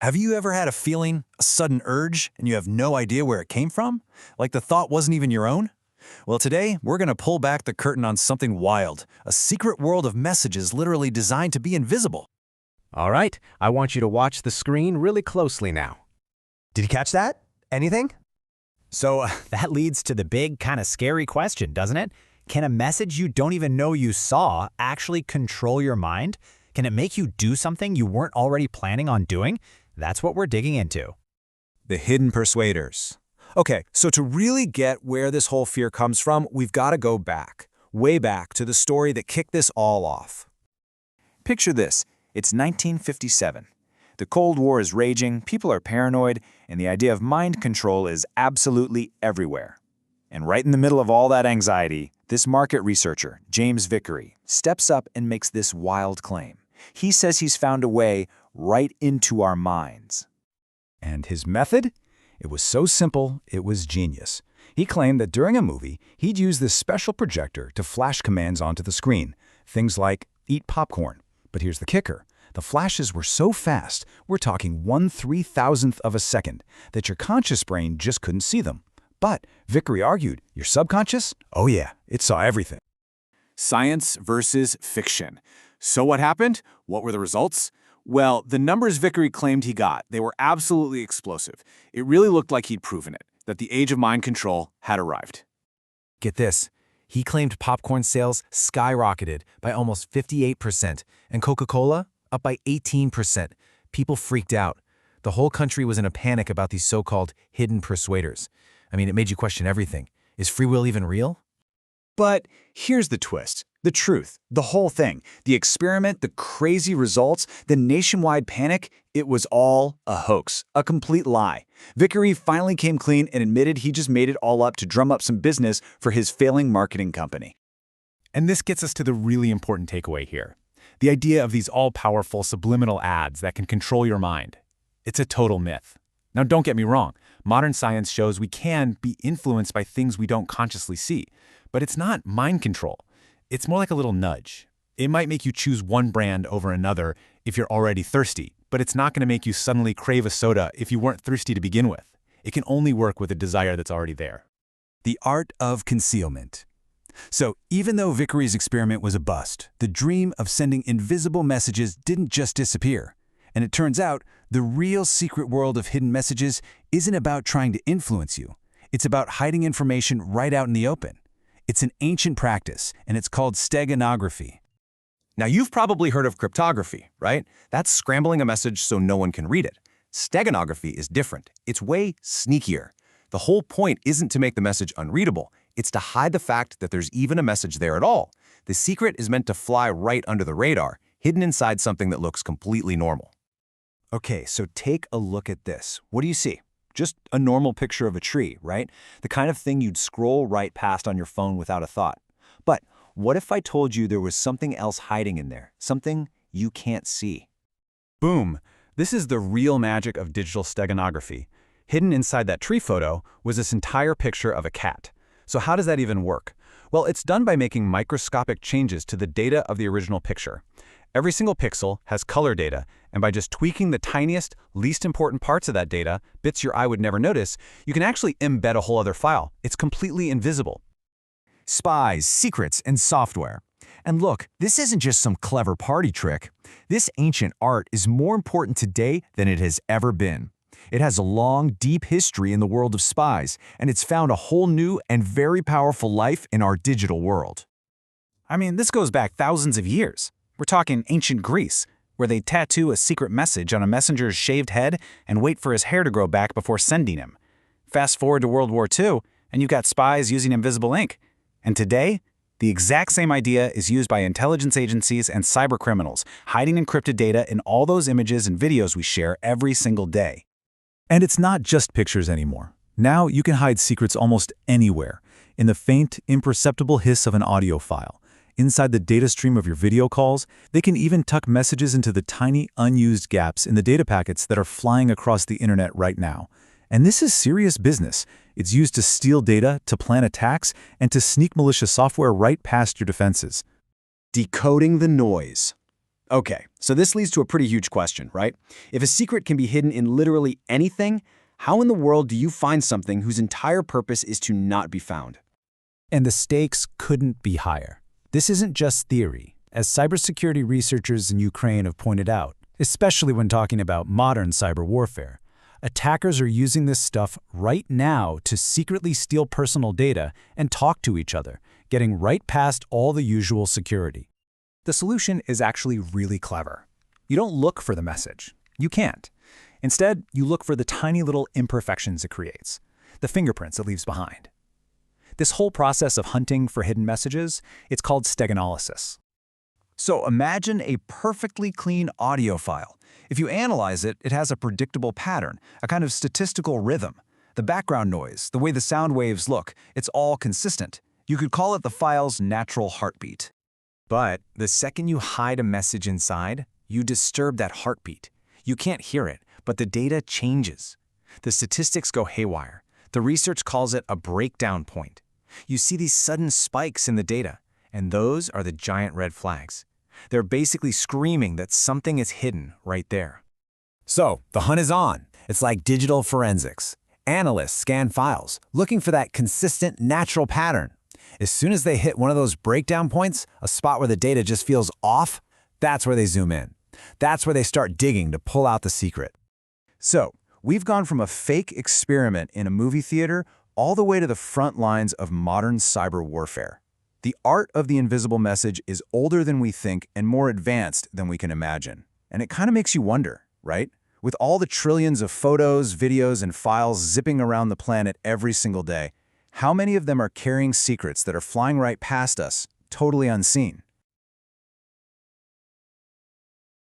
Have you ever had a feeling, a sudden urge, and you have no idea where it came from? Like the thought wasn't even your own? Well, today, we're going to pull back the curtain on something wild, a secret world of messages literally designed to be invisible. All right, I want you to watch the screen really closely now. Did you catch that? Anything? So that leads to the big, kind of scary question, doesn't it? Can a message you don't even know you saw actually control your mind? Can it make you do something you weren't already planning on doing? That's what we're digging into. The hidden persuaders. Okay, so to really get where this whole fear comes from, we've got to go back, way back to the story that kicked this all off. Picture this. It's 1957. The Cold War is raging, people are paranoid, and the idea of mind control is absolutely everywhere. And right in the middle of all that anxiety, this market researcher, James Vickery, steps up and makes this wild claim. He says he's found a way right into our minds. And his method? It was so simple, it was genius. He claimed that during a movie, he'd use this special projector to flash commands onto the screen. Things like, eat popcorn. But here's the kicker. The flashes were so fast, we're talking 1/3000th of a second, that your conscious brain just couldn't see them. But, Vickery argued, your subconscious? Oh yeah, it saw everything. Science versus fiction. So what happened? What were the results? Well, the numbers Vickery claimed he got, they were absolutely explosive. It really looked like he'd proven it, that the age of mind control had arrived. Get this. He claimed popcorn sales skyrocketed by almost 58%, and Coca-Cola up by 18%. People freaked out. The whole country was in a panic about these so-called hidden persuaders. I mean, it made you question everything. Is free will even real? But here's the twist, the truth, the whole thing, the experiment, the crazy results, the nationwide panic, it was all a hoax, a complete lie. Vickery finally came clean and admitted he just made it all up to drum up some business for his failing marketing company. And this gets us to the really important takeaway here. The idea of these all-powerful subliminal ads that can control your mind. It's a total myth. Now, don't get me wrong. Modern science shows we can be influenced by things we don't consciously see. But it's not mind control. It's more like a little nudge. It might make you choose one brand over another if you're already thirsty, but it's not going to make you suddenly crave a soda if you weren't thirsty to begin with. It can only work with a desire that's already there. The art of concealment. So even though Vickery's experiment was a bust, the dream of sending invisible messages didn't just disappear. And it turns out, the real secret world of hidden messages isn't about trying to influence you. It's about hiding information right out in the open. It's an ancient practice, and it's called steganography. Now, you've probably heard of cryptography, right? That's scrambling a message so no one can read it. Steganography is different. It's way sneakier. The whole point isn't to make the message unreadable. It's to hide the fact that there's even a message there at all. The secret is meant to fly right under the radar, hidden inside something that looks completely normal. Okay, so take a look at this. What do you see? Just a normal picture of a tree, right? The kind of thing you'd scroll right past on your phone without a thought. But what if I told you there was something else hiding in there, something you can't see? Boom! This is the real magic of digital steganography. Hidden inside that tree photo was this entire picture of a cat. So how does that even work? Well, it's done by making microscopic changes to the data of the original picture. Every single pixel has color data, and by just tweaking the tiniest, least important parts of that data, bits your eye would never notice, you can actually embed a whole other file. It's completely invisible. Spies, secrets, and software. And look, this isn't just some clever party trick. This ancient art is more important today than it has ever been. It has a long, deep history in the world of spies, and it's found a whole new and very powerful life in our digital world. I mean, this goes back thousands of years. We're talking ancient Greece, where they tattoo a secret message on a messenger's shaved head and wait for his hair to grow back before sending him. Fast forward to World War II, and you've got spies using invisible ink. And today, the exact same idea is used by intelligence agencies and cybercriminals, hiding encrypted data in all those images and videos we share every single day. And it's not just pictures anymore. Now you can hide secrets almost anywhere, in the faint, imperceptible hiss of an audio file. Inside the data stream of your video calls, they can even tuck messages into the tiny, unused gaps in the data packets that are flying across the internet right now. And this is serious business. It's used to steal data, to plan attacks, and to sneak malicious software right past your defenses. Decoding the noise. Okay, so this leads to a pretty huge question, right? If a secret can be hidden in literally anything, how in the world do you find something whose entire purpose is to not be found? And the stakes couldn't be higher. This isn't just theory, as cybersecurity researchers in Ukraine have pointed out, especially when talking about modern cyber warfare. Attackers are using this stuff right now to secretly steal personal data and talk to each other, getting right past all the usual security. The solution is actually really clever. You don't look for the message. You can't. Instead, you look for the tiny little imperfections it creates, the fingerprints it leaves behind. This whole process of hunting for hidden messages, it's called steganolysis. So imagine a perfectly clean audio file. If you analyze it, it has a predictable pattern, a kind of statistical rhythm. The background noise, the way the sound waves look, it's all consistent. You could call it the file's natural heartbeat. But the second you hide a message inside, you disturb that heartbeat. You can't hear it, but the data changes. The statistics go haywire. The research calls it a breakdown point. You see these sudden spikes in the data, and those are the giant red flags. They're basically screaming that something is hidden right there. So, the hunt is on. It's like digital forensics. Analysts scan files, looking for that consistent, natural pattern. As soon as they hit one of those breakdown points, a spot where the data just feels off, that's where they zoom in. That's where they start digging to pull out the secret. So, we've gone from a fake experiment in a movie theater all the way to the front lines of modern cyber warfare. The art of the invisible message is older than we think and more advanced than we can imagine. And it kind of makes you wonder, right? With all the trillions of photos, videos, and files zipping around the planet every single day, how many of them are carrying secrets that are flying right past us, totally unseen?